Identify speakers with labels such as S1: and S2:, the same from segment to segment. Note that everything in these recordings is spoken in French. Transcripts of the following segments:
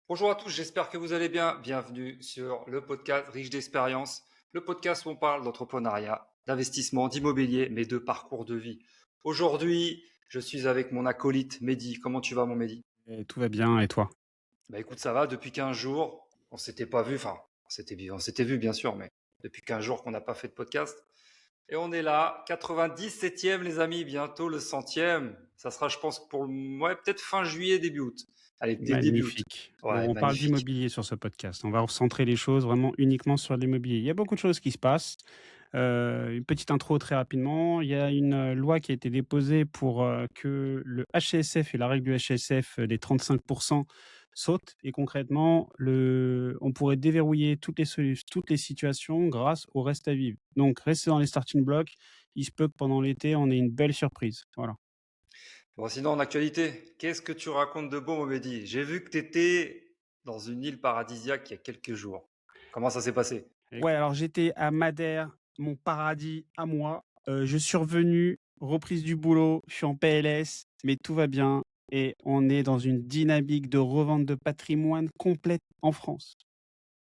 S1: Bonjour à tous, j'espère que vous allez bien. Bienvenue sur le podcast Riche d'expérience, le podcast où on parle d'entrepreneuriat, d'investissement, d'immobilier, mais de parcours de vie. Aujourd'hui, je suis avec mon acolyte Mehdi. Comment tu vas, mon Mehdi?
S2: Et tout va bien, et toi?
S1: Bah écoute, ça va, depuis 15 jours, on s'était pas vu, enfin, on s'était vu bien sûr, mais depuis 15 jours qu'on n'a pas fait de podcast. Et on est là, 97e les amis, bientôt le 100e. Ça sera, je pense, ouais, peut-être fin juillet, début août. Allez, début août.
S2: Magnifique. Bon,
S1: Ouais,
S2: on parle
S1: magnifique.
S2: d'immobilier sur ce podcast. On va recentrer les choses vraiment uniquement sur l'immobilier. Il y a beaucoup de choses qui se passent. Une petite intro très rapidement. Il y a une loi qui a été déposée pour que le HCSF et la règle du HCSF des 35% sautent. Et concrètement, on pourrait déverrouiller toutes les situations grâce au reste à vivre. Donc, restez dans les starting blocks. Il se peut que pendant l'été, on ait une belle surprise. Voilà.
S1: Bon, sinon, en actualité, qu'est-ce que tu racontes de beau, Momédi? J'ai vu que tu étais dans une île paradisiaque il y a quelques jours. Comment ça s'est passé?
S2: Ouais, alors j'étais à Madère, mon paradis à moi. Je suis revenu, reprise du boulot, je suis en PLS, mais tout va bien et on est dans une dynamique de revente de patrimoine complète en France.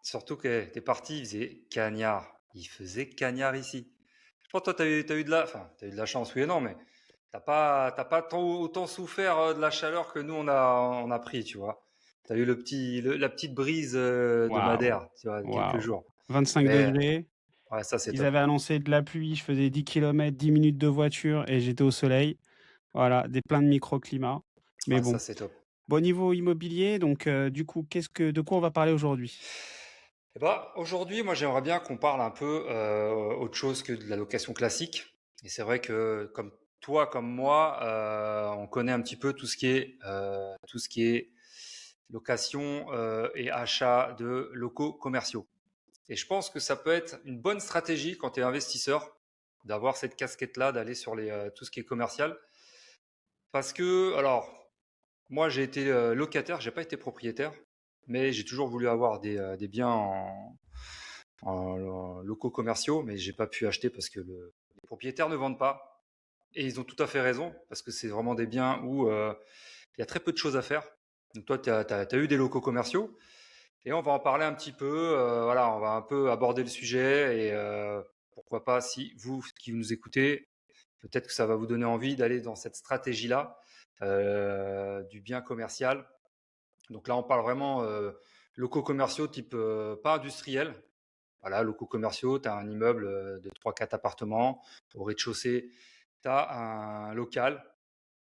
S1: Surtout que t'es parti, il faisait cagnard. Il faisait cagnard ici. Je pense que toi, t'as eu t'as eu de la chance, oui et non, mais t'as pas autant souffert de la chaleur que nous, on a pris, tu vois. T'as eu la petite brise de
S2: Waouh,
S1: Madère, tu vois, quelques
S2: waouh.
S1: jours.
S2: 25
S1: Mais
S2: degrés.
S1: ouais, ça, c'est
S2: Ils
S1: top.
S2: avaient annoncé de la pluie, je faisais 10 kilomètres, 10 minutes de voiture et j'étais au soleil. Voilà, plein de microclimats. Mais
S1: Ouais, ça,
S2: bon.
S1: c'est top.
S2: Bon, niveau immobilier, donc du coup, de quoi on va parler aujourd'hui?
S1: Eh ben, aujourd'hui, moi, j'aimerais bien qu'on parle un peu autre chose que de la location classique. Et c'est vrai que comme toi, comme moi, on connaît un petit peu tout ce qui est location et achat de locaux commerciaux. Et je pense que ça peut être une bonne stratégie quand tu es investisseur d'avoir cette casquette-là, d'aller sur tout ce qui est commercial. Parce que, alors, moi, j'ai été locataire, j'ai pas été propriétaire, mais j'ai toujours voulu avoir des biens en locaux commerciaux, mais j'ai pas pu acheter parce que les propriétaires ne vendent pas. Et ils ont tout à fait raison, parce que c'est vraiment des biens où il y a très peu de choses à faire. Donc toi, tu as eu des locaux commerciaux, et on va en parler un petit peu. Voilà, on va un peu aborder le sujet, et pourquoi pas, si vous qui nous écoutez, peut-être que ça va vous donner envie d'aller dans cette stratégie-là du bien commercial. Donc là, on parle vraiment locaux commerciaux type pas industriel. Voilà, locaux commerciaux, tu as un immeuble de 3-4 appartements. Au rez-de-chaussée, tu as un local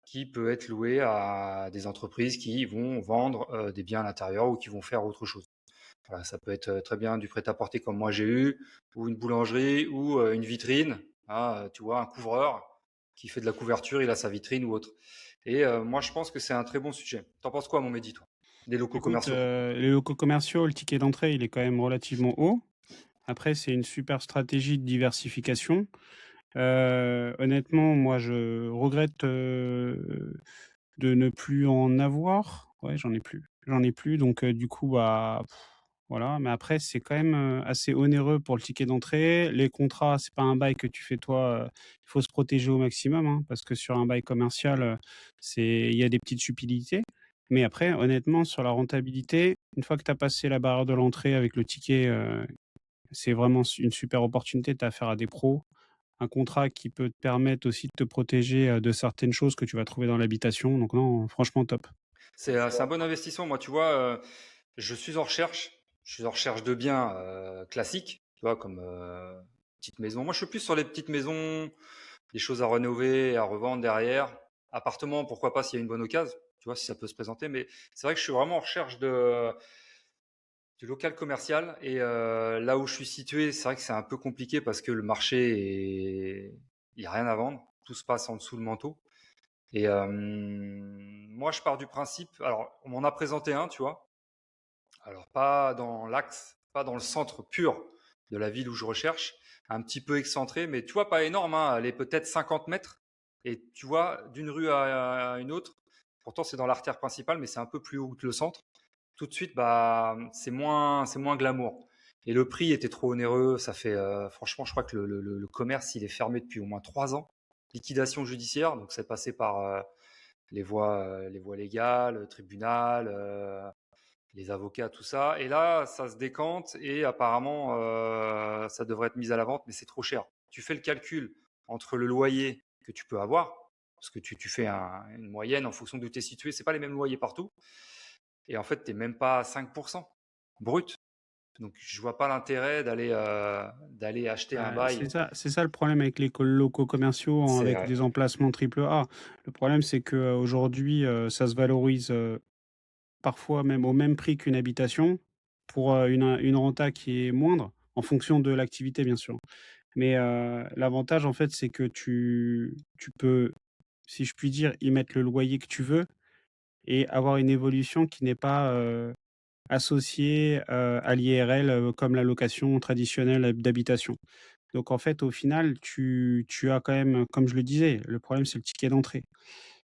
S1: qui peut être loué à des entreprises qui vont vendre des biens à l'intérieur ou qui vont faire autre chose. Voilà, ça peut être très bien du prêt-à-porter comme moi j'ai eu, ou une boulangerie, ou une vitrine. Hein, tu vois, un couvreur qui fait de la couverture, il a sa vitrine ou autre. Et moi, je pense que c'est un très bon sujet. T'en penses quoi, mon Mehdi, toi? Des locaux
S2: Écoute,
S1: commerciaux?
S2: les locaux commerciaux, le ticket d'entrée, il est quand même relativement haut. Après, c'est une super stratégie de diversification. Honnêtement, moi, je regrette, de ne plus en avoir. Ouais, j'en ai plus. J'en ai plus donc du coup, bah, voilà. Mais après, c'est quand même, assez onéreux pour le ticket d'entrée. Les contrats, c'est pas un bail que tu fais toi, il faut se protéger au maximum, hein, parce que sur un bail commercial, il y a des petites subtilités. Mais après, honnêtement, sur la rentabilité, une fois que tu as passé la barrière de l'entrée avec le ticket, c'est vraiment une super opportunité. Tu as affaire à des pros. Un contrat qui peut te permettre aussi de te protéger, de certaines choses que tu vas trouver dans l'habitation. Donc non, franchement top.
S1: C'est un bon investissement. Moi, tu vois, je suis en recherche. Je suis en recherche de biens classiques, tu vois, comme petite maison. Moi, je suis plus sur les petites maisons, des choses à rénover, à revendre derrière. Appartement, pourquoi pas s'il y a une bonne occasion, tu vois, si ça peut se présenter. Mais c'est vrai que je suis vraiment en recherche du local commercial. Et là où je suis situé, c'est vrai que c'est un peu compliqué parce que le marché il n'y a rien à vendre. Tout se passe en dessous le manteau. Et moi, je pars du principe. Alors, on m'en a présenté un, tu vois. Alors, pas dans l'axe, pas dans le centre pur de la ville où je recherche, un petit peu excentré, mais tu vois, pas énorme, hein, elle est peut-être 50 mètres. Et tu vois, d'une rue à une autre, pourtant c'est dans l'artère principale, mais c'est un peu plus haut que le centre. Tout de suite, bah, c'est moins glamour. Et le prix était trop onéreux. Ça fait, franchement, je crois que le commerce, il est fermé depuis au moins 3 ans. Liquidation judiciaire, donc c'est passé par les voies légales, tribunal, les avocats, tout ça. Et là, ça se décante et apparemment, ça devrait être mis à la vente, mais c'est trop cher. Tu fais le calcul entre le loyer que tu peux avoir, parce que tu fais une moyenne en fonction d'où tu es situé. C'est pas les mêmes loyers partout. Et en fait, tu n'es même pas à 5% brut. Donc, je vois pas l'intérêt d'aller acheter un bail.
S2: C'est ça le problème avec les locaux commerciaux
S1: C'est
S2: avec
S1: vrai.
S2: des emplacements triple A. Le problème, c'est qu'aujourd'hui, ça se valorise parfois même au même prix qu'une habitation pour une renta qui est moindre, en fonction de l'activité, bien sûr. Mais l'avantage, en fait, c'est que tu peux, si je puis dire, y mettre le loyer que tu veux et avoir une évolution qui n'est pas associée à l'IRL comme la location traditionnelle d'habitation. Donc en fait, au final, tu as quand même, comme je le disais, le problème, c'est le ticket d'entrée.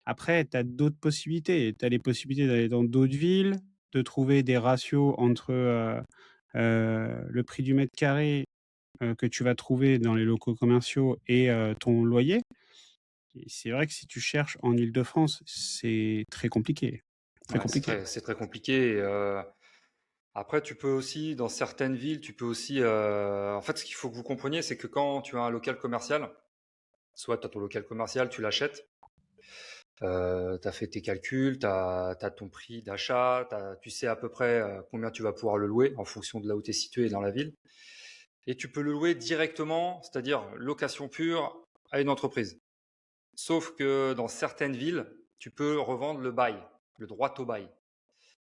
S2: Après, tu as d'autres possibilités. Tu as les possibilités d'aller dans d'autres villes, de trouver des ratios entre, le prix du mètre carré, que tu vas trouver dans les locaux commerciaux et ton loyer. Et c'est vrai que si tu cherches en Île-de-France, c'est très compliqué, très
S1: Ouais,
S2: compliqué.
S1: c'est très compliqué. Et, après, tu peux aussi, dans certaines villes, tu peux aussi. En fait, ce qu'il faut que vous compreniez, c'est que quand tu as un local commercial, soit tu as ton local commercial, tu l'achètes, tu as fait tes calculs, tu as ton prix d'achat, tu sais à peu près combien tu vas pouvoir le louer en fonction de là où tu es situé dans la ville. Et tu peux le louer directement, c'est-à-dire location pure à une entreprise. Sauf que dans certaines villes, tu peux revendre le bail, le droit au bail.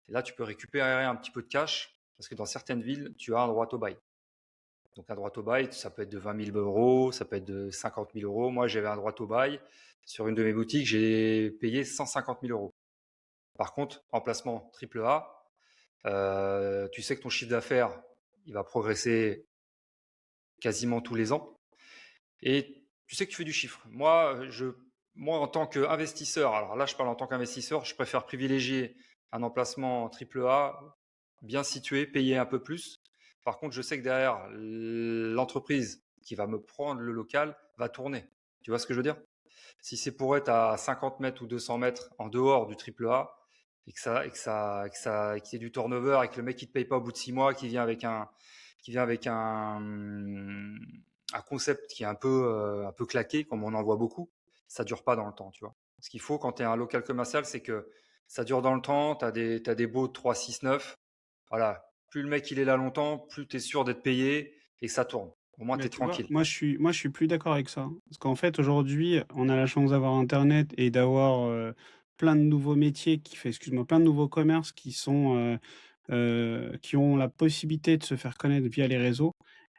S1: Et là, tu peux récupérer un petit peu de cash parce que dans certaines villes, tu as un droit au bail. Donc, un droit au bail, ça peut être de 20 000 euros, ça peut être de 50 000 euros. Moi, j'avais un droit au bail. Sur une de mes boutiques, j'ai payé 150 000 euros. Par contre, emplacement triple A, tu sais que ton chiffre d'affaires, il va progresser quasiment tous les ans. Et tu sais que tu fais du chiffre. Moi en tant qu'investisseur, alors là, je parle en tant qu'investisseur, je préfère privilégier un emplacement triple A, bien situé, payer un peu plus. Par contre, je sais que derrière, l'entreprise qui va me prendre le local va tourner. Tu vois ce que je veux dire? Si c'est pour être à 50 mètres ou 200 mètres en dehors du triple A, qu'il y ait du turnover et que le mec il te paye pas au bout de 6 mois, qui vient avec un concept qui est un peu claqué, comme on en voit beaucoup, ça dure pas dans le temps, tu vois. Ce qu'il faut quand tu es un local commercial, c'est que ça dure dans le temps, t'as des baux de 3, 6, 9. Voilà. Plus le mec il est là longtemps, plus tu es sûr d'être payé et ça tourne. Au moins tu
S2: Mais
S1: es
S2: tu vois,
S1: tranquille.
S2: moi, je suis plus d'accord avec ça. Parce qu'en fait, aujourd'hui, on a la chance d'avoir internet et d'avoir, plein de nouveaux métiers excuse-moi, plein de nouveaux commerces qui ont la possibilité de se faire connaître via les réseaux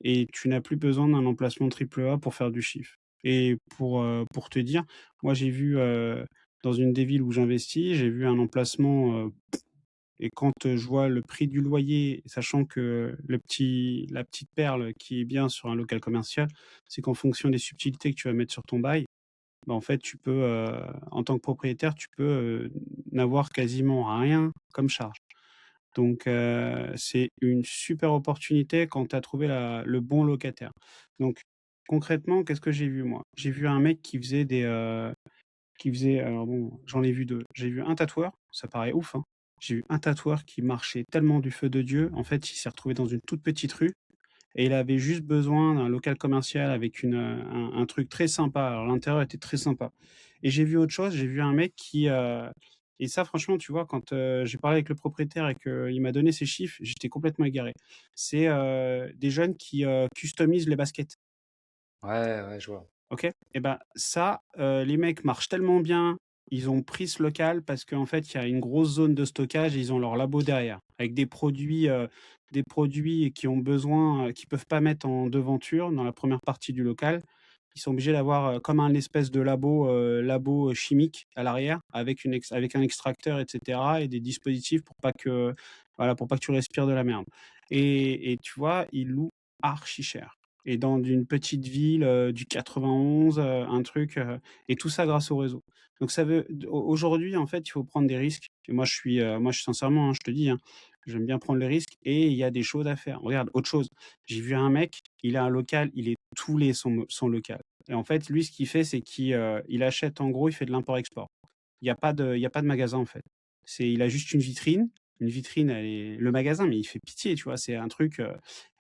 S2: et tu n'as plus besoin d'un emplacement triple A pour faire du chiffre. Et pour te dire, moi, j'ai vu, dans une des villes où j'investis, j'ai vu un emplacement, et quand, je vois le prix du loyer, sachant que la petite perle qui est bien sur un local commercial, c'est qu'en fonction des subtilités que tu vas mettre sur ton bail, bah, en fait, en tant que propriétaire, tu peux, n'avoir quasiment rien comme charge. Donc, c'est une super opportunité quand tu as trouvé le bon locataire. Donc, concrètement, qu'est-ce que j'ai vu moi? J'ai vu un mec alors bon, j'en ai vu 2. J'ai vu un tatoueur, ça paraît ouf, hein. J'ai vu un tatoueur qui marchait tellement du feu de Dieu. En fait, il s'est retrouvé dans une toute petite rue et il avait juste besoin d'un local commercial avec un truc très sympa. Alors l'intérieur était très sympa et j'ai vu autre chose, j'ai vu un mec et ça franchement, tu vois, quand, j'ai parlé avec le propriétaire et qu'il m'a donné ses chiffres, j'étais complètement égaré. C'est, des jeunes qui, customisent les baskets.
S1: Ouais, ouais, je vois.
S2: OK? Et ben ça, les mecs marchent tellement bien, ils ont pris ce local parce qu'en fait, il y a une grosse zone de stockage et ils ont leur labo derrière, avec des produits qui ont besoin, qu'ils peuvent pas mettre en devanture dans la première partie du local. Ils sont obligés d'avoir, comme un espèce de labo chimique à l'arrière avec un extracteur et cetera et des dispositifs pour pas que, voilà, pour pas que tu respires de la merde et tu vois, ils louent archi cher et dans une petite ville, du 91, un truc, et tout ça grâce au réseau. Donc ça veut d au aujourd'hui, en fait, il faut prendre des risques et moi je sincèrement, hein, je te dis, hein, j'aime bien prendre les risques et il y a des choses à faire. Regarde, autre chose, j'ai vu un mec, il a un local, il est toulé son local et en fait, lui, ce qu'il fait, c'est il achète en gros, il fait de l'import-export. Il y a pas de magasin, en fait. Il a juste une vitrine une vitrine, le magasin, mais il fait pitié, tu vois? C'est un truc,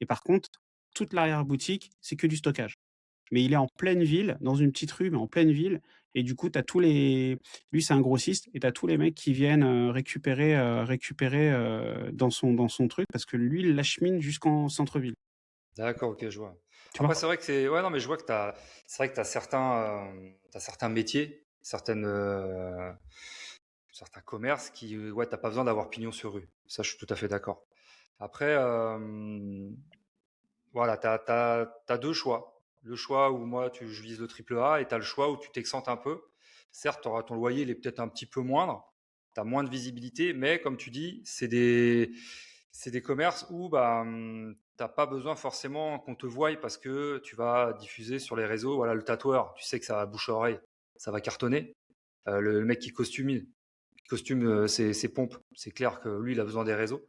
S2: et par contre, toute l'arrière-boutique, c'est que du stockage. Mais il est en pleine ville, dans une petite rue, mais en pleine ville, et du coup, tu as tous les lui, c'est un grossiste, et tu as tous les mecs qui viennent, récupérer, dans son truc, parce que lui, il l'achemine jusqu'en centre-ville,
S1: D'accord, OK, je vois.
S2: tu vois?
S1: Après, c'est vrai que c'est ouais, non, mais je vois que c'est vrai que tu as certains métiers, certains commerces qui, ouais, tu pas besoin d'avoir pignon sur rue. Ça, je suis tout à fait d'accord. Après, voilà, tu as 2 choix. Le choix où moi, je vise le triple A, et tu as le choix où tu t'excentes un peu. Certes, ton loyer, il est peut-être un petit peu moindre, tu as moins de visibilité, mais comme tu dis, c'est des commerces où bah, tu pas besoin forcément qu'on te voie parce que tu vas diffuser sur les réseaux. Voilà, le tatoueur, tu sais que ça va bouche à oreille, ça va cartonner. Le mec qui costume ses pompes, c'est clair que lui, il a besoin des réseaux.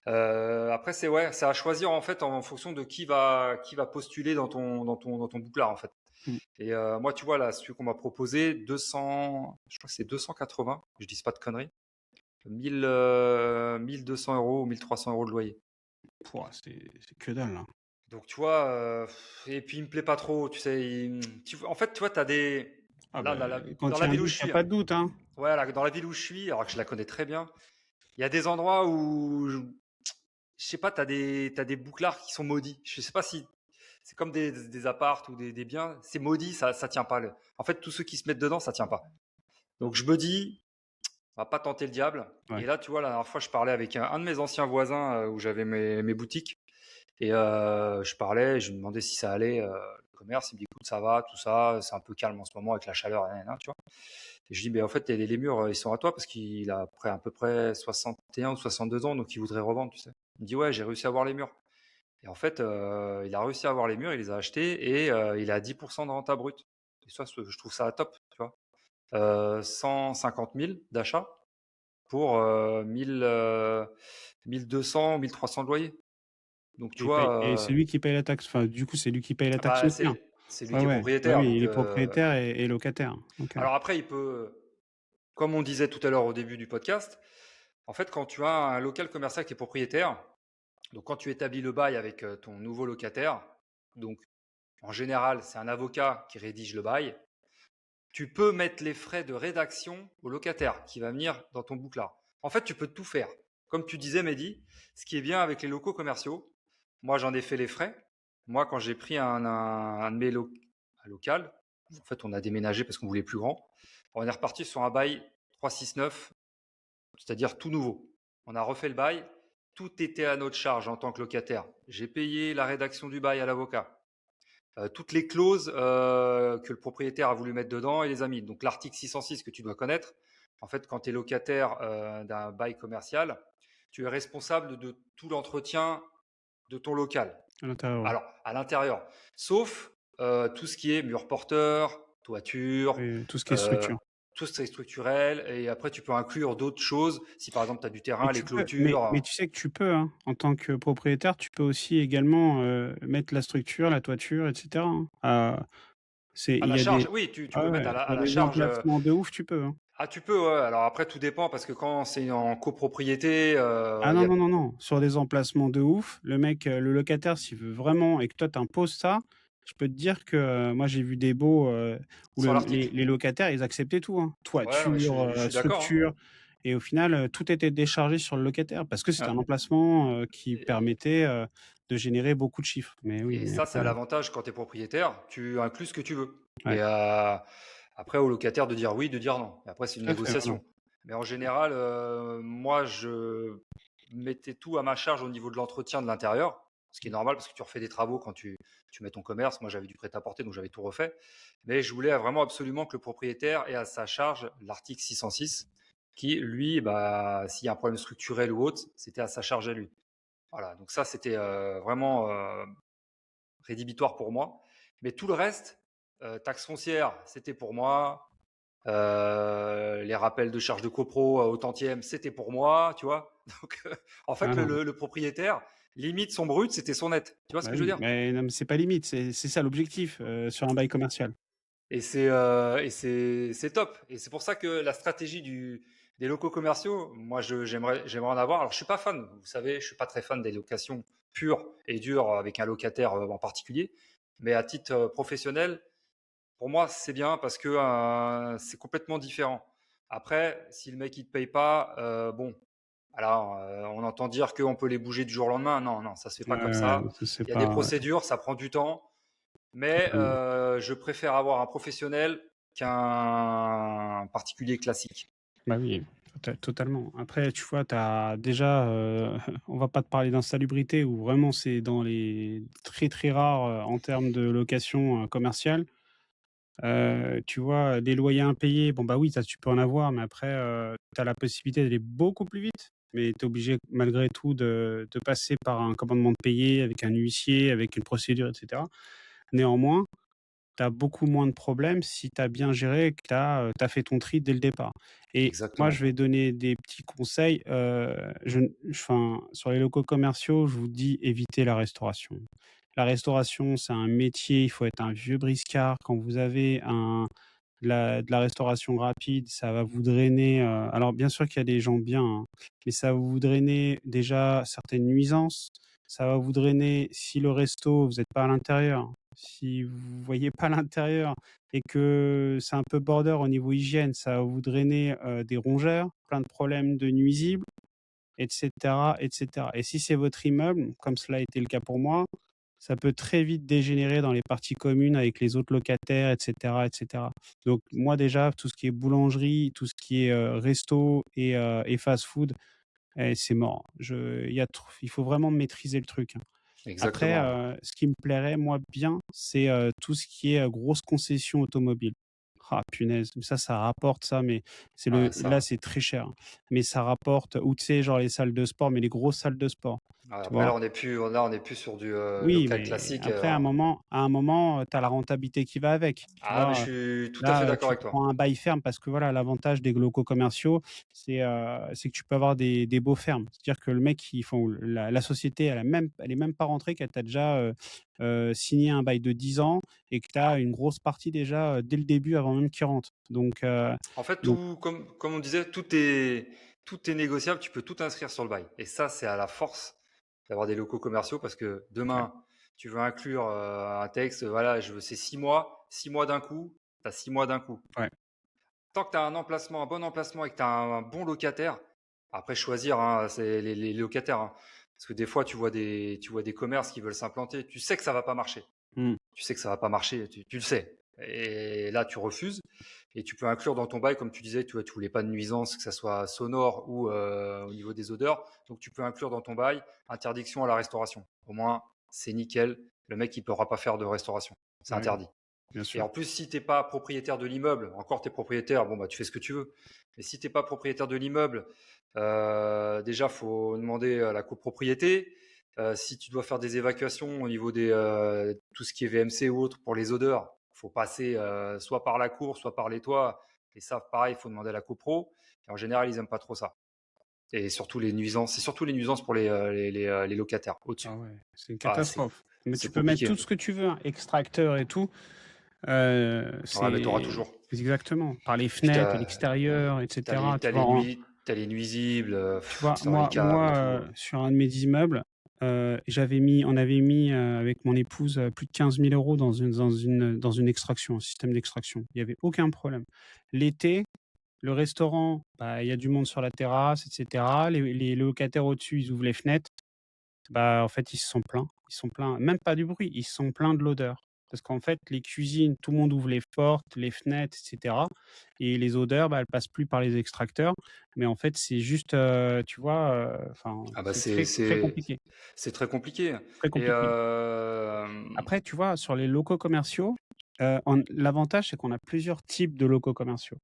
S1: Après, c'est à choisir en fait en fonction de qui va postuler dans ton bouclard en fait.
S2: Mmh.
S1: Et moi, tu vois là, celui qu'on m'a proposé, 200, je crois que c'est 280, je dis pas de conneries, 1200 euros ou 1300 € de loyer.
S2: Pouah, c'est que dalle, là.
S1: Donc tu vois, et puis il me plaît pas trop, tu sais. En fait, tu vois, t'as des
S2: Ah
S1: là,
S2: bah,
S1: dans
S2: quand il
S1: la
S2: y a un
S1: ville où je
S2: doute, il y a
S1: suis,
S2: pas de doute, hein.
S1: ouais, là, dans la ville où je suis, alors que je la connais très bien, il y a des endroits où je sais pas, t'as des bouclards qui sont maudits. Je sais pas si c'est comme des apparts ou des biens, c'est maudit, ça tient pas. En fait, tous ceux qui se mettent dedans, ça tient pas. Donc je me dis, on va pas tenter le diable. Et
S2: Ouais.
S1: là, tu vois, la dernière fois, je parlais avec un de mes anciens voisins où j'avais mes boutiques. Et je parlais, je lui demandais si ça allait, le commerce. Il me dit, écoute, ça va, tout ça, c'est un peu calme en ce moment avec la chaleur, tu vois. Et je dis, mais en fait, les murs, ils sont à toi parce qu'il a à peu près 61 ou 62 ans, donc il voudrait revendre, tu sais. Il me dit, ouais, j'ai réussi à avoir les murs. Et en fait, il a réussi à avoir les murs, il les a achetés, et il est à 10% de renta brut. Et ça, je trouve ça top, tu vois. 150 000 d'achat pour 1200 ou 1300 de loyer. Donc, tu
S2: Et
S1: vois,
S2: c'est lui qui paye la taxe, enfin, du coup, c'est lui qui paye la taxe
S1: bah,
S2: foncière?
S1: c'est lui
S2: Ouais,
S1: qui est
S2: ouais. Bah
S1: propriétaire.
S2: oui,
S1: Donc,
S2: il est propriétaire et locataire. OK.
S1: alors après, comme on disait tout à l'heure au début du podcast, en fait, quand tu as un local commercial qui est propriétaire, donc quand tu établis le bail avec ton nouveau locataire, donc en général, c'est un avocat qui rédige le bail. Tu peux mettre les frais de rédaction au locataire qui va venir dans ton bouclard. En fait, tu peux tout faire. Comme tu disais, Mehdi, ce qui est bien avec les locaux commerciaux, moi j'en ai fait les frais. Moi, quand j'ai pris un de mes local, en fait, on a déménagé parce qu'on voulait plus grand. On est reparti sur un bail 369, c'est-à-dire tout nouveau. On a refait le bail, tout était à notre charge en tant que locataire. J'ai payé la rédaction du bail à l'avocat. Toutes les clauses que le propriétaire a voulu mettre dedans et les a mis. Donc l'article 606 que tu dois connaître, en fait, quand tu es locataire d'un bail commercial, tu es responsable de tout l'entretien de ton local.
S2: À l'intérieur, ouais.
S1: Alors, à l'intérieur, sauf tout ce qui est mur porteur, toiture,
S2: Et tout ce qui est
S1: euh,
S2: structure.
S1: tout ce qui est structurel. Et après, tu peux inclure d'autres choses. Si par exemple, tu as du terrain, les
S2: Mais
S1: clôtures.
S2: tu sais que tu peux, hein, en tant que propriétaire, tu peux aussi également, mettre la structure, la toiture et cetera, hein.
S1: À
S2: Il
S1: la
S2: y a des
S1: charge, oui, tu
S2: ah
S1: peux mettre
S2: ouais,
S1: à
S2: sur
S1: la
S2: des
S1: charge.
S2: emplacements de ouf, tu peux, hein.
S1: Ah, tu peux, ouais. Alors après, tout dépend parce que quand c'est en copropriété,
S2: Ah
S1: il y
S2: non,
S1: a.
S2: non, non, non, sur des emplacements de ouf, le mec, le locataire, s'il veut vraiment et que toi tu imposes ça, je peux te dire que, moi j'ai vu des baux, où
S1: Sans l'article.
S2: les locataires, ils acceptaient tout, hein.
S1: Ouais, non, mais
S2: Toiture,
S1: je suis d'accord, hein.
S2: structure, et au final, tout était déchargé sur le locataire parce que c'était
S1: Ouais.
S2: un emplacement, qui
S1: Et,
S2: permettait, de générer beaucoup de chiffres. Mais oui,
S1: et
S2: mais
S1: ça, c'est
S2: après
S1: à l'avantage quand tu es propriétaire, tu inclus ce que tu veux. Et
S2: ouais,
S1: après, au locataire de dire oui, de dire non. Et après, c'est une
S2: tout à fait, voilà.
S1: négociation. Mais en général, moi, je mettais tout à ma charge au niveau de l'entretien de l'intérieur, ce qui est normal parce que tu refais des travaux quand tu mets ton commerce. Moi, j'avais du prêt-à-porter, donc j'avais tout refait. Mais je voulais vraiment absolument que le propriétaire ait à sa charge l'article 606, qui, lui, bah, s'il y a un problème structurel ou autre, c'était à sa charge à lui. Voilà, donc ça, c'était vraiment rédhibitoire pour moi. Mais tout le reste, taxe foncière, c'était pour moi. Les rappels de charges de copro au tantième, c'était pour moi, tu vois. Donc, en fait,
S2: Voilà.
S1: le propriétaire, limite son brut, c'était son net. Tu vois ce
S2: Bah
S1: que je veux
S2: oui,
S1: dire?
S2: mais non, mais c'est pas limite, c'est ça l'objectif, sur un bail commercial.
S1: Et c'est top. Et c'est pour ça que la stratégie Des locaux commerciaux, moi j'aimerais en avoir. Alors je suis pas fan, vous savez, je suis pas très fan des locations pures et dures avec un locataire en particulier. Mais à titre professionnel, pour moi c'est bien parce que c'est complètement différent. Après, si le mec il te paye pas, bon, alors on entend dire qu'on peut les bouger du jour au lendemain. Non, non, ça se fait pas comme
S2: Ouais,
S1: ça.
S2: ça c'est
S1: Il y a des
S2: pas ouais,
S1: procédures, ça prend du temps. Mais
S2: totalement.
S1: je préfère avoir un professionnel qu'un particulier classique.
S2: Bah oui, totalement. Après, tu vois, tu as déjà, on va pas te parler d'insalubrité où vraiment c'est dans les très, très rares, en termes de location, commerciale. Tu vois, des loyers impayés, bon, bah, oui, ça tu peux en avoir, mais après, tu as la possibilité d'aller beaucoup plus vite. Mais tu es obligé malgré tout de passer par un commandement de payer avec un huissier, avec une procédure et cetera. Néanmoins, tu as beaucoup moins de problèmes si tu as bien géré et que tu as, fait ton tri dès le départ. Et moi, je
S1: Exactement.
S2: vais donner des petits conseils, je n enfin, sur les locaux commerciaux, je vous dis: «Évitez la restauration». La restauration, c'est un métier, il faut être un vieux briscard. Quand vous avez de la restauration rapide, ça va vous drainer, alors bien sûr qu'il y a des gens bien, hein, mais ça va vous drainer déjà certaines nuisances. Ça va vous drainer si le resto, vous êtes pas à l'intérieur. Si vous voyez pas l'intérieur et que c'est un peu border au niveau hygiène, ça va vous drainer, des rongeurs, plein de problèmes de nuisibles et cetera et cetera. Et si c'est votre immeuble, comme cela a été le cas pour moi, ça peut très vite dégénérer dans les parties communes avec les autres locataires et cetera et cetera. Donc moi déjà, tout ce qui est boulangerie, tout ce qui est, resto et fast-food, c'est mort. Je il y a tr il faut vraiment maîtriser le truc, hein. Après,
S1: Exactement.
S2: ce qui me plairait moi bien, c'est, tout ce qui est, grosses concessions automobiles. Ah punaise, ça rapporte ça, mais
S1: Ouais,
S2: là,
S1: ça.
S2: c'est très cher, hein. Mais ça rapporte ou tu sais, genre les salles de sport, mais les grosses salles de sport,
S1: Ouais,
S2: tu
S1: après
S2: vois?
S1: là, on n'est plus sur du
S2: Oui,
S1: local
S2: mais
S1: classique.
S2: après à un moment, tu as la rentabilité qui va avec, tu
S1: Ah, mais
S2: vois?
S1: je suis tout à fait
S2: Là,
S1: d'accord
S2: tu
S1: avec toi.
S2: prends un bail ferme parce que voilà, l'avantage des locaux commerciaux, c'est que tu peux avoir des baux fermes. C'est-à-dire que le mec, ils font la société, elle est même pas rentrée, qu'elle t'a déjà, signé un bail de 10 ans et que tu as une grosse partie déjà, dès le début avant même qu'il rentre.
S1: En fait,
S2: Donc
S1: tout, comme on disait, tout est négociable. Tu peux tout inscrire sur le bail. Et ça, c'est à la force d'avoir des locaux commerciaux parce que
S2: ouais,
S1: demain, tu veux inclure un texte, voilà, je veux c'est 6 mois d'un coup, tu as 6 mois d'un coup.
S2: ouais.
S1: Tant que tu as un bon emplacement et que tu as un bon locataire, après choisir, hein, c'est les locataires, hein. Parce que des fois, tu vois des commerces qui veulent s'implanter. Tu sais que ça va pas marcher.
S2: Mmh.
S1: Tu sais que ça va pas marcher, tu le sais. Et là, tu refuses. Et tu peux inclure dans ton bail, comme tu disais, tu voulais pas de nuisance, que ça soit sonore ou au niveau des odeurs. Donc, tu peux inclure dans ton bail interdiction à la restauration. Au moins, c'est nickel. Le mec, il ne pourra pas faire de restauration. C'est
S2: Ouais,
S1: interdit.
S2: bien
S1: Et
S2: sûr.
S1: en plus, si tu n'es pas propriétaire de l'immeuble, encore tu es propriétaire, bon, bah, tu fais ce que tu veux. Mais si tu n'es pas propriétaire de l'immeuble, déjà, il faut demander à la copropriété. Si tu dois faire des évacuations au niveau des tout ce qui est VMC ou autre pour les odeurs, il faut passer soit par la cour, soit par les toits. Et ça, pareil, il faut demander à la copro. Et en général, ils n'aiment pas trop ça. Et surtout les nuisances, c'est surtout les nuisances pour les locataires
S2: Ah
S1: au-dessus.
S2: ouais, c'est une
S1: Ah, c'est
S2: catastrophe. Mais
S1: c'est
S2: tu peux mettre
S1: compliqué.
S2: tout ce que tu veux, hein, extracteur et tout.
S1: Ouais, mais tu auras
S2: C'est
S1: toujours.
S2: exactement, par les
S1: Puis
S2: fenêtres, à l'extérieur et cetera, tu vois?
S1: t'as les nuisibles,
S2: Tu vois,
S1: sur les câbles et
S2: moi,
S1: tout.
S2: sur un de mes immeubles, on avait mis, avec mon épouse, plus de 15 000 € dans une extraction, un système d'extraction. Il y avait aucun problème. L'été, le restaurant, bah, il y a du monde sur la terrasse et cetera. Les locataires au-dessus, ils ouvrent les fenêtres. Bah, en fait, ils se sont plaints. Ils se sont plaints, même pas du bruit, ils se sont plaints de l'odeur. Parce qu'en fait, les cuisines, tout le monde ouvre les portes, les fenêtres et cetera et les odeurs, bah, elles passent plus par les extracteurs. Mais en fait, c'est juste, tu vois, enfin,
S1: Ah bah
S2: c'est très, très compliqué,
S1: c'est très compliqué.
S2: très
S1: Et
S2: compliqué. Après, tu vois, sur les locaux commerciaux, l'avantage, c'est qu'on a plusieurs types de locaux commerciaux.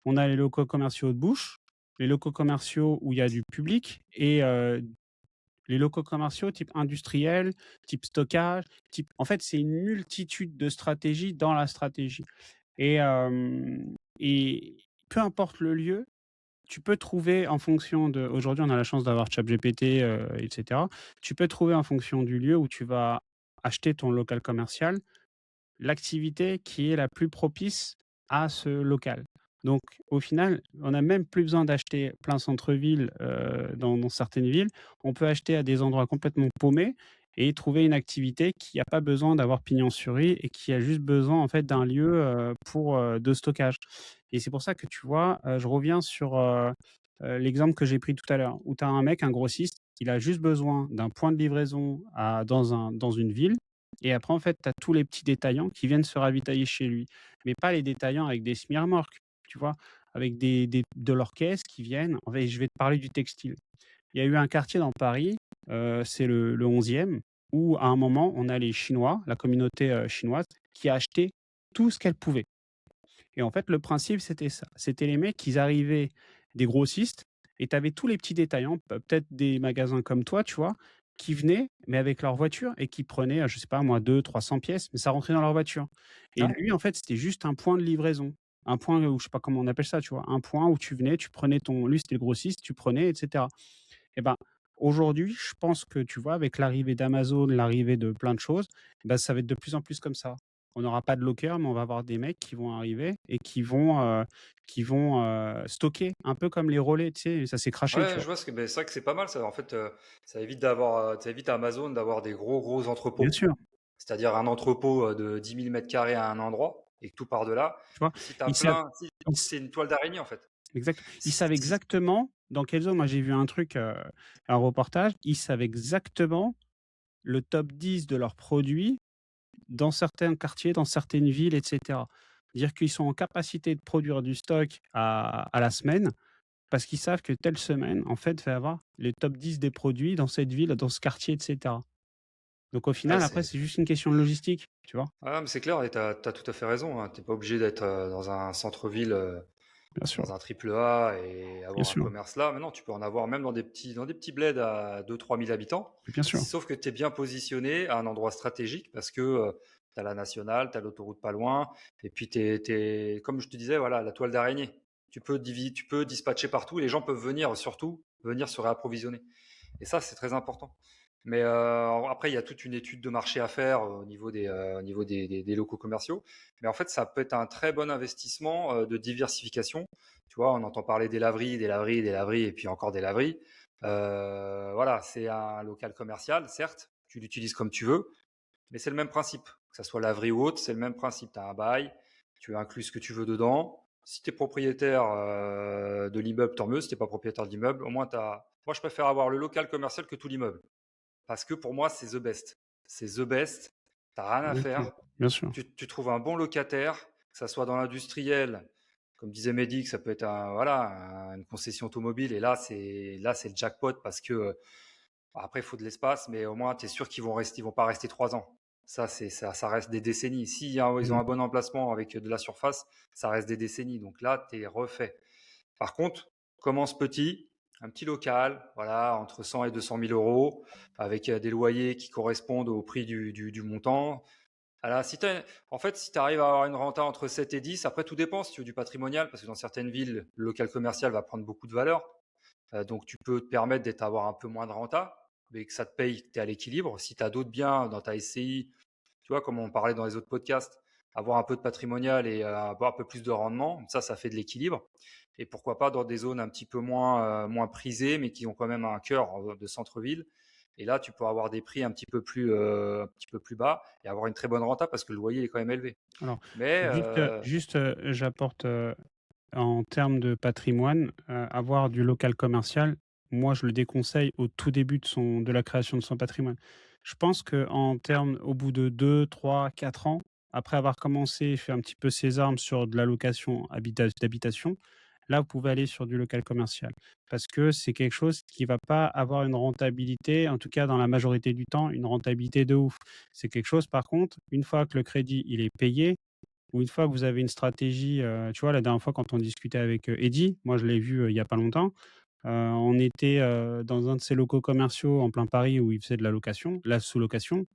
S2: On a les locaux commerciaux de bouche, les locaux commerciaux où il y a du public et les locaux commerciaux type industriel, type stockage, type en fait, c'est une multitude de stratégies dans la stratégie et peu importe le lieu, tu peux trouver en fonction de aujourd'hui, on a la chance d'avoir ChatGPT, et cetera. Tu peux trouver en fonction du lieu où tu vas acheter ton local commercial, l'activité qui est la plus propice à ce local. Donc au final, on n'a même plus besoin d'acheter plein centre-ville, dans certaines villes. On peut acheter à des endroits complètement paumés et trouver une activité qui a pas besoin d'avoir pignon sur rue et qui a juste besoin en fait d'un lieu, pour, de stockage. Et c'est pour ça que tu vois, je reviens sur, l'exemple que j'ai pris tout à l'heure, où tu as un mec, un grossiste, il a juste besoin d'un point de livraison dans une ville et après en fait, tu as tous les petits détaillants qui viennent se ravitailler chez lui. Mais pas les détaillants avec des semi-remorques, tu vois? Avec des de leurs caisses qui viennent en fait, je vais te parler du textile. Il y a eu un quartier dans Paris, c'est le 11e, où à un moment, on a les Chinois, la communauté, chinoise, qui a acheté tout ce qu'elle pouvait. Et en fait, le principe, c'était ça. C'était les mecs, ils arrivaient des grossistes et tu avais tous les petits détaillants, peut-être des magasins comme toi, tu vois? Qui venaient, mais avec leur voiture et qui prenaient, je sais pas moi, 200-300 pièces, mais ça rentrait dans leur voiture. Et
S1: Ouais.
S2: lui, en fait, c'était juste un point de livraison. Un point, où je sais pas comment on appelle ça, tu vois? Un point où tu venais, tu prenais ton lui, c'était le grossiste, tu prenais et cetera. Et ben, aujourd'hui, je pense que, tu vois, avec l'arrivée d'Amazon, l'arrivée de plein de choses, bah, ça va être de plus en plus comme ça. On n'aura pas de locker, mais on va avoir des mecs qui vont arriver et qui vont stocker, un peu comme les relais, tu sais? Ça s'est craché, tu
S1: Ouais,
S2: vois?
S1: je vois ce que, c'est vrai que c'est pas mal ça. En fait, ça évite d'avoir, ça évite à Amazon d'avoir des gros
S2: Bien
S1: entrepôts.
S2: sûr,
S1: C'est-à-dire un entrepôt de 10 000 mètres carrés à un endroit et que tout part de là.
S2: tu vois?
S1: Et si tu as
S2: Ils savent
S1: plein, si
S2: ils s
S1: c'est une toile d'araignée en fait.
S2: ils savent
S1: Si-
S2: exactement dans quelle zone. Moi, j'ai vu un truc, un reportage, ils savent exactement le top 10 de leurs produits dans certains quartiers, dans certaines villes et cetera. Dire qu'ils sont en capacité de produire du stock à la semaine, parce qu'ils savent que telle semaine, en fait, va y avoir les top 10 des produits dans cette ville, dans ce quartier et cetera. Donc au
S1: ouais,
S2: final, après, c'est juste une question de logistique, tu vois?
S1: mais c'est clair et tu as tout à fait raison, hein. Tu pas obligé d'être dans un centre-ville,
S2: Bien sûr,
S1: dans un triple A et
S2: bien
S1: avoir un
S2: sûr,
S1: commerce là. Mais non, tu peux en avoir même dans des petits bleds à 2 000 à 3 000 habitants.
S2: bien sûr.
S1: Sauf que tu es bien positionné à un endroit stratégique parce que tu as la nationale, tu as l'autoroute pas loin. Et puis, comme je te disais, voilà, la toile d'araignée. Tu peux dispatcher partout et les gens peuvent venir, surtout, venir se réapprovisionner. Et ça, c'est très important. Mais après, il y a toute une étude de marché à faire au niveau des locaux commerciaux. Mais en fait, ça peut être un très bon investissement de diversification. Tu vois, on entend parler des laveries, des laveries, des laveries, et puis encore des laveries. Voilà, c'est un local commercial, certes, tu l'utilises comme tu veux, mais c'est le même principe. Que ça soit laverie ou autre, c'est le même principe. Tu as un bail, tu inclus ce que tu veux dedans. Si tu es propriétaire de l'immeuble, tant mieux. Si tu n'es pas propriétaire de l'immeuble, au moins tu as. Moi, je préfère avoir le local commercial que tout l'immeuble. Parce que pour moi, c'est the best. C'est the best. T'as rien à
S2: OK,
S1: faire.
S2: bien sûr.
S1: Tu trouves un bon locataire, que ça soit dans l'industriel, comme disait Mehdi, que ça peut être une concession automobile. Et là, c'est le jackpot parce que après, il faut de l'espace, mais au moins, tu es sûr ils vont pas rester 3 ans. Ça reste des décennies. Si hein, ils ont
S2: Mmh.
S1: un bon emplacement avec de la surface, ça reste des décennies. Donc là, tu es refait. Par contre, commence petit, un petit local, voilà, entre 100 et 200 000 euros, avec des loyers qui correspondent au prix du montant. Alors, en fait, si tu arrives à avoir une renta entre 7 et 10, après tout dépend si tu veux du patrimonial, parce que dans certaines villes, le local commercial va prendre beaucoup de valeur. Donc, tu peux te permettre d'avoir un peu moins de renta, mais que ça te paye, que tu es à l'équilibre. Si tu as d'autres biens dans ta SCI, tu vois, comme on parlait dans les autres podcasts, avoir un peu de patrimonial et avoir un peu plus de rendement, ça fait de l'équilibre. Et pourquoi pas dans des zones un petit peu moins prisées, mais qui ont quand même un cœur de centre-ville. Et là, tu peux avoir des prix un petit peu plus bas et avoir une très bonne renta parce que le loyer est quand même élevé.
S2: Alors,
S1: Mais
S2: j'apporte, en termes de patrimoine, avoir du local commercial, moi, je le déconseille au tout début de la création de son patrimoine. Je pense qu'en termes au bout de 2, 3, 4 ans, après avoir commencé, fait un petit peu ses armes sur de la location d'habitation, là, vous pouvez aller sur du local commercial. Parce que c'est quelque chose qui va pas avoir une rentabilité, en tout cas dans la majorité du temps, une rentabilité de ouf. C'est quelque chose, par contre, une fois que le crédit, il est payé, ou une fois que vous avez une stratégie, tu vois, la dernière fois quand on discutait avec, Eddy, moi je l'ai vu, il y a pas longtemps, on était, dans un de ces locaux commerciaux en plein Paris où il faisait de la sous-location.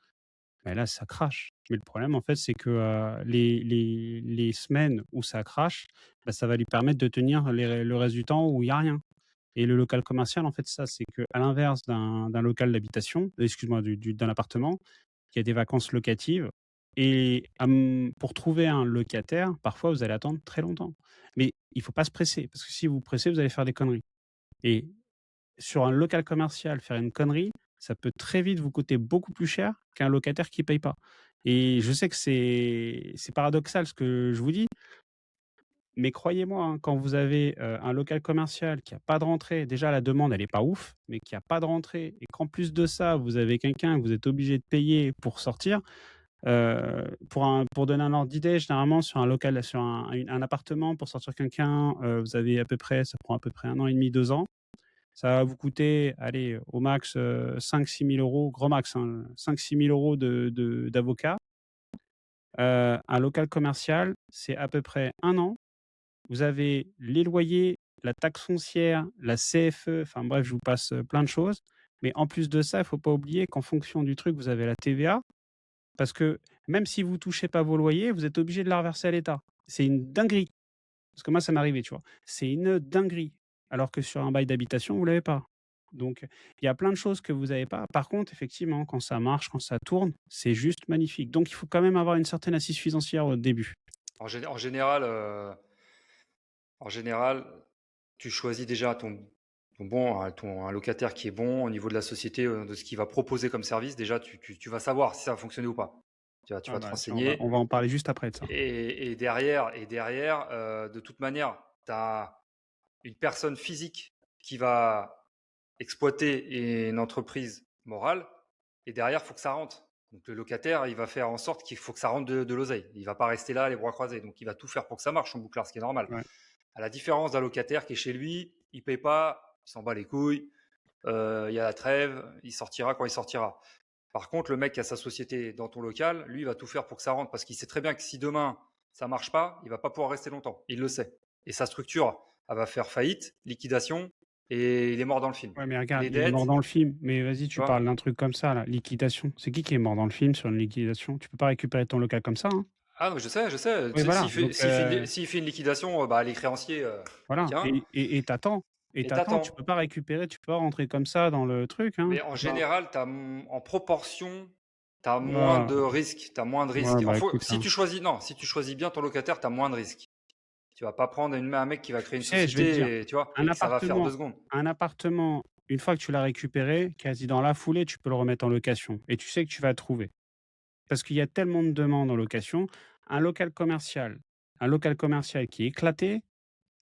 S2: Mais là, ça crache. Mais le problème, en fait, c'est que, les semaines où ça crache, bah, ça va lui permettre de tenir le reste du temps où il y a rien. Et le local commercial, en fait, ça, c'est qu'à l'inverse d'un local d'habitation, excuse-moi, d'un appartement, qui a des vacances locatives. Et pour trouver un locataire, parfois, vous allez attendre très longtemps. Mais il faut pas se presser, parce que si vous vous pressez, vous allez faire des conneries. Et sur un local commercial, faire une connerie, ça peut très vite vous coûter beaucoup plus cher qu'un locataire qui paye pas. Et je sais que c'est paradoxal ce que je vous dis, mais croyez-moi, hein, quand vous avez, un local commercial qui a pas de rentrée, déjà la demande elle est pas ouf, mais qui a pas de rentrée et qu'en plus de ça, vous avez quelqu'un que vous êtes obligé de payer pour sortir, pour donner un ordre d'idée, généralement sur un local, sur un appartement pour sortir quelqu'un, vous avez à peu près ça prend à peu près 1 an et demi, 2 ans. Ça va vous coûter, allez, au max, 5 000 € grand max, hein, 5 000 - 6 000 € d'avocat. Un local commercial, c'est à peu près 1 an. Vous avez les loyers, la taxe foncière, la CFE, enfin bref, je vous passe, plein de choses. Mais en plus de ça, il faut pas oublier qu'en fonction du truc, vous avez la TVA, parce que même si vous touchez pas vos loyers, vous êtes obligé de la reverser à l'État. C'est une dinguerie, parce que moi, ça m'est arrivé, tu vois? C'est une dinguerie, alors que sur un bail d'habitation, vous l'avez pas. Donc, il y a plein de choses que vous avez pas. Par contre, effectivement, quand ça marche, quand ça tourne, c'est juste magnifique. Donc il faut quand même avoir une certaine assise financière au début.
S1: En général, en général, tu choisis déjà un locataire qui est bon au niveau de la société, de ce qu'il va proposer comme service. Déjà, tu vas savoir si ça va fonctionner ou pas. Tu
S2: Ah
S1: vas te
S2: bah, tiens, on
S1: renseigner
S2: va en parler juste après de ça.
S1: et derrière, de toute manière, tu as une personne physique qui va exploiter une entreprise morale et derrière, il faut que ça rentre. Donc le locataire, il va faire en sorte qu'il faut que ça rentre de l'oseille. Il va pas rester là les bras croisés. Donc il va tout faire pour que ça marche son bouclard, ce qui est normal.
S2: Ouais.
S1: À la différence d'un locataire qui est chez lui, il paye pas, il s'en bat les couilles, il y a la trêve, il sortira quand il sortira. Par contre, le mec qui a sa société dans ton local, lui, il va tout faire pour que ça rentre parce qu'il sait très bien que si demain ça marche pas, il va pas pouvoir rester longtemps. Il le sait. Et sa structure, elle va faire faillite, liquidation, et il est mort dans le film.
S2: Ouais, mais regarde,
S1: Les
S2: il est mort
S1: dettes,
S2: dans le film. Mais vas-y,
S1: tu
S2: tu parles
S1: vois.
S2: d'un truc comme ça là, liquidation. C'est qui est mort dans le film sur une liquidation? Tu peux pas récupérer ton local comme ça, hein.
S1: Ah non, je sais, je sais.
S2: Oui, voilà, donc
S1: S'il fait une liquidation, bah, les créanciers,
S2: voilà,
S1: tiens,
S2: et
S1: et
S2: tu attends, tu peux
S1: t'attends.
S2: pas récupérer, tu peux pas rentrer comme ça dans le truc, hein.
S1: Mais en
S2: Tu peux pas
S1: général, en proportion, tu as moins
S2: ah,
S1: de risques. Tu moins de
S2: ouais,
S1: risques.
S2: bah, écoute,
S1: Si
S2: hein,
S1: tu choisis, non, si tu choisis bien ton locataire, tu as moins de risques. Tu vas pas prendre un mec qui va créer
S2: tu
S1: une
S2: sais, je vais te dire,
S1: société et, tu vois,
S2: un
S1: et que ça va faire
S2: appartement
S1: 2 secondes.
S2: un appartement, une fois que tu l'as récupéré, quasi dans la foulée, tu peux le remettre en location et tu sais que tu vas trouver. Parce qu'il y a tellement de demandes en location. Un local commercial un local commercial qui est éclaté,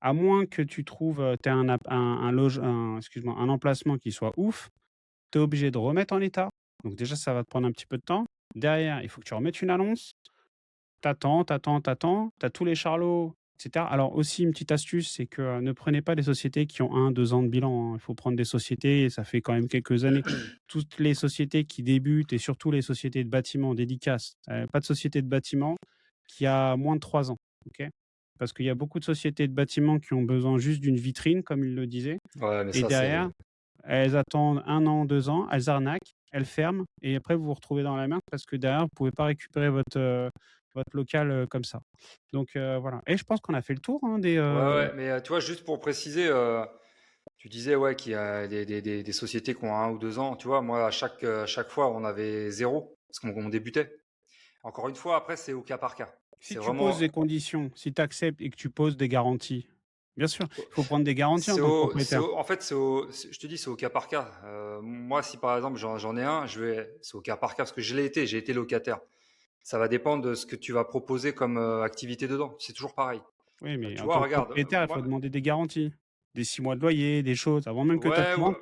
S2: à moins que tu trouves, tu excuse-moi, un emplacement qui soit ouf, tu es obligé de remettre en état. Donc déjà, ça va te prendre un petit peu de temps. Derrière, il faut que tu remettes une annonce. T'attends, t'attends, t'attends. Tu as tous les charlots, et cetera. Alors aussi, une petite astuce, c'est que, ne prenez pas des sociétés qui ont 1, 2 ans de bilan, hein. Il faut prendre des sociétés, et ça fait quand même quelques années. Toutes les sociétés qui débutent et surtout les sociétés de bâtiment, dédicace, pas de société de bâtiment qui a moins de 3 ans, OK? Parce qu'il y a beaucoup de sociétés de bâtiments qui ont besoin juste d'une vitrine, comme il le disait,
S1: Ouais, mais
S2: et
S1: ça, c'est.
S2: derrière, elles attendent 1 an, 2 ans, elles arnaquent, elles ferment et après vous vous retrouvez dans la merde parce que derrière vous pouvez pas récupérer votre local, comme ça. Donc voilà, et je pense qu'on a fait le tour, hein,
S1: Ouais, ouais, mais tu vois, juste pour préciser, tu disais ouais, qu'il y a des sociétés qui ont 1 ou 2 ans. Tu vois, moi, à chaque fois, on avait zéro parce qu'on débutait. Encore une fois, après, c'est au cas par cas.
S2: si
S1: C'est
S2: tu poses
S1: vraiment.
S2: des conditions, si tu acceptes et que tu poses des garanties, bien sûr, il faut prendre des garanties en tant que propriétaire.
S1: En fait, je te dis, c'est au cas par cas. Moi, si par exemple j'en ai un, c'est au cas par cas parce que j'ai été locataire. Ça va dépendre de ce que tu vas proposer comme activité dedans. C'est toujours pareil.
S2: Oui, mais
S1: Tu
S2: en
S1: vois,
S2: tant que
S1: regarde,
S2: propriétaire, il faut
S1: moi,
S2: demander des garanties, des 6 mois de loyer, des choses avant même que toi
S1: ouais,
S2: tu rentres.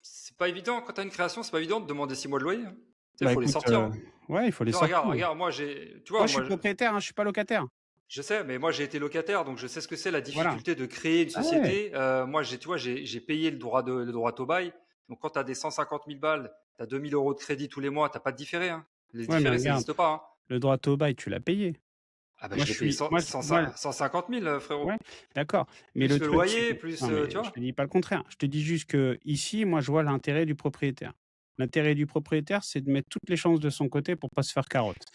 S1: c'est pas évident quand tu as une création, c'est pas évident de demander 6 mois de loyer, hein. Tu sais,
S2: Bah
S1: faut les
S2: écoute,
S1: sortir, hein.
S2: ouais, il faut les
S1: Tu vois, regarde,
S2: sortir.
S1: regarde, tu vois,
S2: Moi je suis propriétaire, hein, je suis pas locataire.
S1: je sais, mais moi j'ai été locataire, donc je sais ce que c'est la
S2: Voilà.
S1: difficulté de créer une
S2: Ah ouais.
S1: société. Moi, tu vois, j'ai payé le droit au bail. Donc quand tu as des 150 000 balles, tu as 2 000 € de crédit tous les mois, t'as pas de différé, hein. Les
S2: Ouais, mais
S1: différés, ça
S2: regarde,
S1: n'existe pas, hein.
S2: le droit au bail, tu l'as payé.
S1: Ah ben
S2: Moi,
S1: je
S2: je
S1: l'ai payé
S2: suis
S1: 100,
S2: moi je
S1: 100,
S2: moi
S1: 150 000,
S2: ouais,
S1: frérot.
S2: d'accord, mais
S1: Plus
S2: le
S1: le
S2: truc, c'est que
S1: loyer, plus,
S2: non,
S1: tu
S2: mais je
S1: vois.
S2: te dis pas le contraire. Je te dis juste que ici, moi, je vois l'intérêt du propriétaire. L'intérêt du propriétaire, c'est de mettre toutes les chances de son côté pour pas se faire carotte,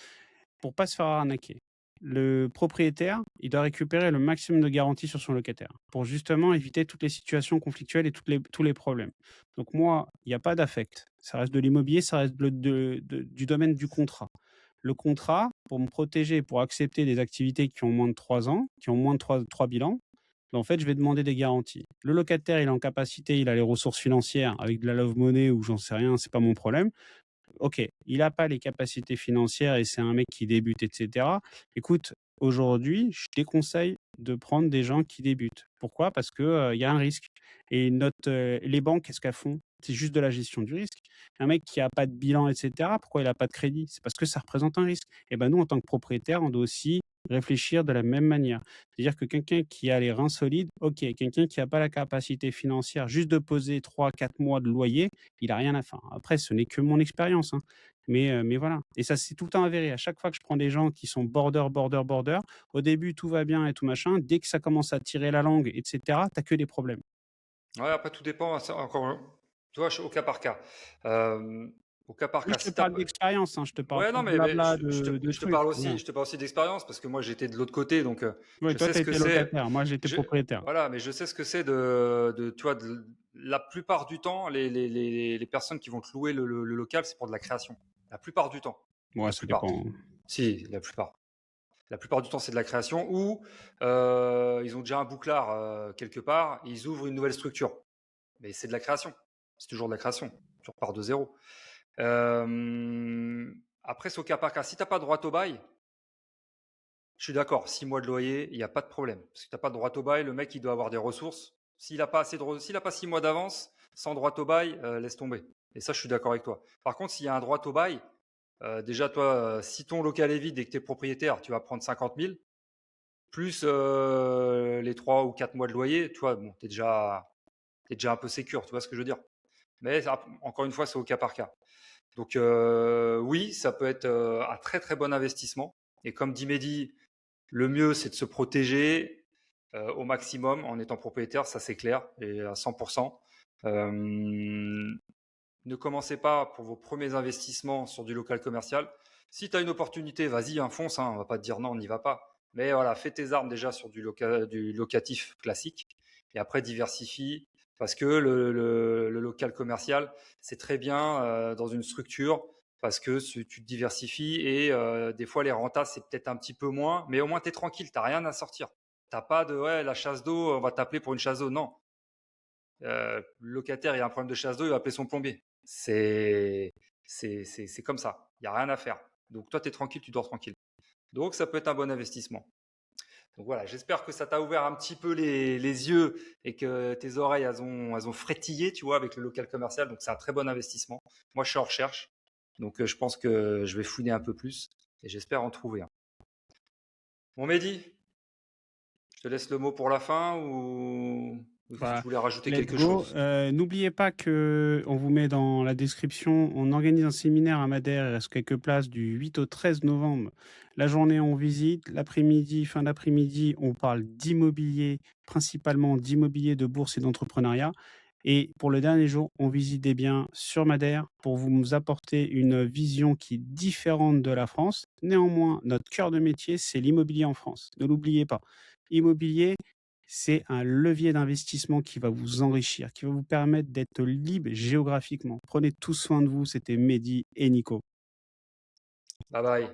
S2: pour pas se faire arnaquer. Le propriétaire, il doit récupérer le maximum de garanties sur son locataire, pour justement éviter toutes les situations conflictuelles et tous les problèmes. Donc moi, il y a pas d'affect. Ça reste de l'immobilier, ça reste du domaine du contrat. le contrat, pour me protéger, pour accepter des activités qui ont moins de 3 ans, qui ont moins de 3 bilans, bah, en fait, je vais demander des garanties. Le locataire, il est en capacité, il a les ressources financières avec de la love money ou j'en sais rien, c'est pas mon problème. OK, il a pas les capacités financières et c'est un mec qui débute et cetera. Écoute, aujourd'hui, je déconseille de prendre des gens qui débutent. Pourquoi? Parce que, il y a un risque et les banques, qu'est-ce qu'elles font? C'est juste de la gestion du risque. Un mec qui a pas de bilan et cetera, pourquoi il a pas de crédit? C'est parce que ça représente un risque. Et ben, nous, en tant que propriétaire, on doit aussi réfléchir de la même manière. C'est-à-dire que quelqu'un qui a les reins solides, OK, quelqu'un qui a pas la capacité financière juste de poser 3 4 mois de loyer, il a rien à faire. Après, ce n'est que mon expérience, hein, mais voilà et ça, c'est tout le temps avéré. À chaque fois que je prends des gens qui sont border, au début, tout va bien et tout machin. Dès que ça commence à tirer la langue et cetera, tu que des problèmes.
S1: Ouais, après tout dépend, ça encore, tu vois, au cas par cas. Hem, Au cas par
S2: Oui,
S1: cas,
S2: je te
S1: si t'as
S2: parle
S1: pas
S2: d'expérience, hein, je te parle
S1: ouais,
S2: pas
S1: non,
S2: de
S1: mais
S2: blabla
S1: je te
S2: de
S1: je te
S2: trucs,
S1: parle
S2: voilà.
S1: aussi d'expérience parce que moi, j'étais de l'autre côté, donc
S2: Oui,
S1: je
S2: toi,
S1: sais
S2: tu as
S1: ce que
S2: été
S1: c'est.
S2: locataire, moi, j'étais
S1: Je
S2: propriétaire.
S1: Voilà, mais je sais ce que c'est tu vois, la plupart du temps, les personnes qui vont te louer le local, c'est pour de la création. La plupart du temps.
S2: Ouais,
S1: La
S2: ça
S1: plupart.
S2: dépend.
S1: Si, la plupart. La plupart du temps, c'est de la création ou ils ont déjà un bouclard quelque part, et ils ouvrent une nouvelle structure. Mais c'est de la création. C'est toujours de la création. Tu repars de zéro. Après, c'est au cas par cas. Si tu n'as pas de droit au bail, je suis d'accord. 6 mois de loyer, il n'y a pas de problème. Parce que tu n'as pas de droit au bail, le mec, il doit avoir des ressources. S'il n'a pas s'il a pas 6 mois d'avance, sans droit au bail, laisse tomber. Et ça, je suis d'accord avec toi. Par contre, s'il y a un droit au bail, déjà, toi, si ton local est vide et que tu es propriétaire, tu vas prendre 50 000 plus les 3 ou 4 mois de loyer. Tu vois, bon, t'es déjà un peu sécure, tu vois ce que je veux dire. Mais encore une fois, c'est au cas par cas. Donc oui, ça peut être un très très bon investissement. Et comme dit Mehdi, le mieux c'est de se protéger au maximum en étant propriétaire, ça c'est clair, et à 100%. Ne commencez pas pour vos premiers investissements sur du local commercial. Si tu as une opportunité, vas-y, fonce, hein, on va pas te dire non, on n'y va pas. Mais voilà, fais tes armes déjà sur du locatif classique et après diversifie parce que le local commercial, c'est très bien dans une structure parce que tu te diversifies et des fois les rentas, c'est peut-être un petit peu moins, mais au moins tu es tranquille, tu n'as rien à sortir. Tu n'as pas de ouais, la chasse d'eau, on va t'appeler pour une chasse d'eau. Non, le locataire, il a un problème de chasse d'eau, il va appeler son plombier. C'est comme ça. Il n'y a rien à faire. Donc toi, tu es tranquille, tu dors tranquille. Donc ça peut être un bon investissement. Donc voilà, j'espère que ça t'a ouvert un petit peu les yeux et que tes oreilles, elles ont frétillé, tu vois, avec le local commercial. Donc c'est un très bon investissement. Moi, je suis en recherche. Donc je pense que je vais fouiner un peu plus et j'espère en trouver un. Bon, Mehdi, je te laisse le mot pour la fin ou tu
S2: Bah,
S1: voulais rajouter
S2: let's
S1: quelque
S2: go.
S1: chose?
S2: N'oubliez pas que on vous met dans la description, on organise un séminaire à Madère, il reste quelques places du 8 au 13 novembre. La journée, on visite. L'après-midi, fin d'après-midi, on parle d'immobilier, principalement d'immobilier de bourse et d'entrepreneuriat. Et pour le dernier jour, on visite des biens sur Madère pour vous apporter une vision qui est différente de la France. Néanmoins, notre cœur de métier, c'est l'immobilier en France. Ne l'oubliez pas. Immobilier, c'est un levier d'investissement qui va vous enrichir, qui va vous permettre d'être libre géographiquement. Prenez tout soin de vous. C'était Mehdi et Nico.
S1: Bye bye.